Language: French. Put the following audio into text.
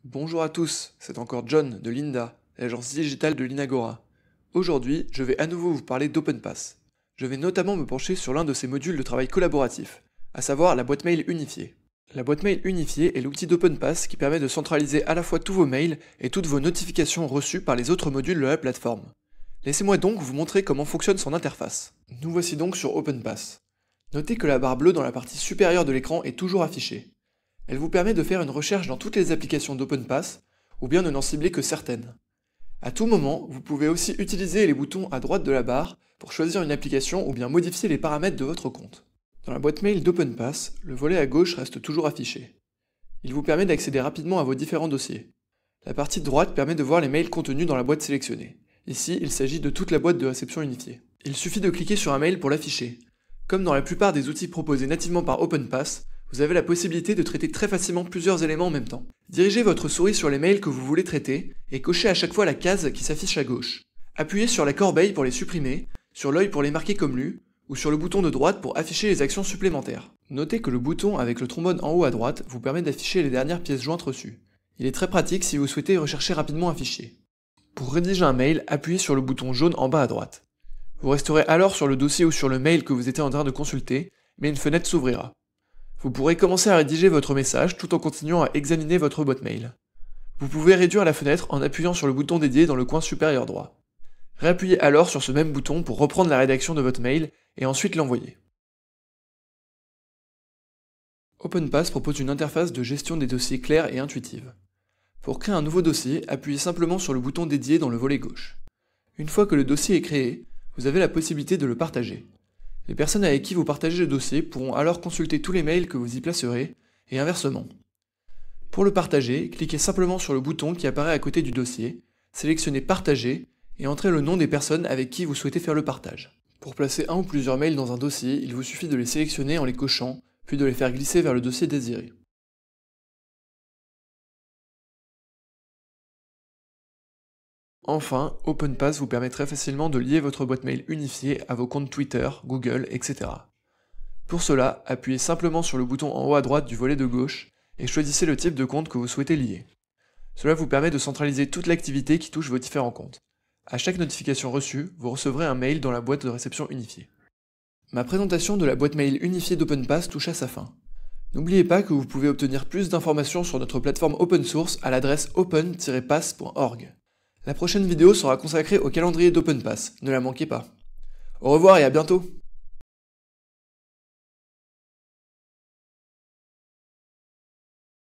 Bonjour à tous, c'est encore John de Lynda, l'agence digitale de l'Inagora. Aujourd'hui, je vais à nouveau vous parler d'OpenPass. Je vais notamment me pencher sur l'un de ces modules de travail collaboratif, à savoir la boîte mail unifiée. La boîte mail unifiée est l'outil d'OpenPass qui permet de centraliser à la fois tous vos mails et toutes vos notifications reçues par les autres modules de la plateforme. Laissez-moi donc vous montrer comment fonctionne son interface. Nous voici donc sur OpenPass. Notez que la barre bleue dans la partie supérieure de l'écran est toujours affichée. Elle vous permet de faire une recherche dans toutes les applications d'OpenPass, ou bien de n'en cibler que certaines. À tout moment, vous pouvez aussi utiliser les boutons à droite de la barre pour choisir une application ou bien modifier les paramètres de votre compte. Dans la boîte mail d'OpenPass, le volet à gauche reste toujours affiché. Il vous permet d'accéder rapidement à vos différents dossiers. La partie droite permet de voir les mails contenus dans la boîte sélectionnée. Ici, il s'agit de toute la boîte de réception unifiée. Il suffit de cliquer sur un mail pour l'afficher. Comme dans la plupart des outils proposés nativement par OpenPass, vous avez la possibilité de traiter très facilement plusieurs éléments en même temps. Dirigez votre souris sur les mails que vous voulez traiter et cochez à chaque fois la case qui s'affiche à gauche. Appuyez sur la corbeille pour les supprimer, sur l'œil pour les marquer comme lus, ou sur le bouton de droite pour afficher les actions supplémentaires. Notez que le bouton avec le trombone en haut à droite vous permet d'afficher les dernières pièces jointes reçues. Il est très pratique si vous souhaitez rechercher rapidement un fichier. Pour rédiger un mail, appuyez sur le bouton jaune en bas à droite. Vous resterez alors sur le dossier ou sur le mail que vous étiez en train de consulter, mais une fenêtre s'ouvrira. Vous pourrez commencer à rédiger votre message tout en continuant à examiner votre boîte mail. Vous pouvez réduire la fenêtre en appuyant sur le bouton dédié dans le coin supérieur droit. Réappuyez alors sur ce même bouton pour reprendre la rédaction de votre mail et ensuite l'envoyer. OpenPass propose une interface de gestion des dossiers claire et intuitive. Pour créer un nouveau dossier, appuyez simplement sur le bouton dédié dans le volet gauche. Une fois que le dossier est créé, vous avez la possibilité de le partager. Les personnes avec qui vous partagez le dossier pourront alors consulter tous les mails que vous y placerez, et inversement. Pour le partager, cliquez simplement sur le bouton qui apparaît à côté du dossier, sélectionnez Partager, et entrez le nom des personnes avec qui vous souhaitez faire le partage. Pour placer un ou plusieurs mails dans un dossier, il vous suffit de les sélectionner en les cochant, puis de les faire glisser vers le dossier désiré. Enfin, OpenPass vous permet très facilement de lier votre boîte mail unifiée à vos comptes Twitter, Google, etc. Pour cela, appuyez simplement sur le bouton en haut à droite du volet de gauche et choisissez le type de compte que vous souhaitez lier. Cela vous permet de centraliser toute l'activité qui touche vos différents comptes. À chaque notification reçue, vous recevrez un mail dans la boîte de réception unifiée. Ma présentation de la boîte mail unifiée d'OpenPass touche à sa fin. N'oubliez pas que vous pouvez obtenir plus d'informations sur notre plateforme open source à l'adresse open-pass.org. La prochaine vidéo sera consacrée au calendrier d'OpenPass, ne la manquez pas. Au revoir et à bientôt!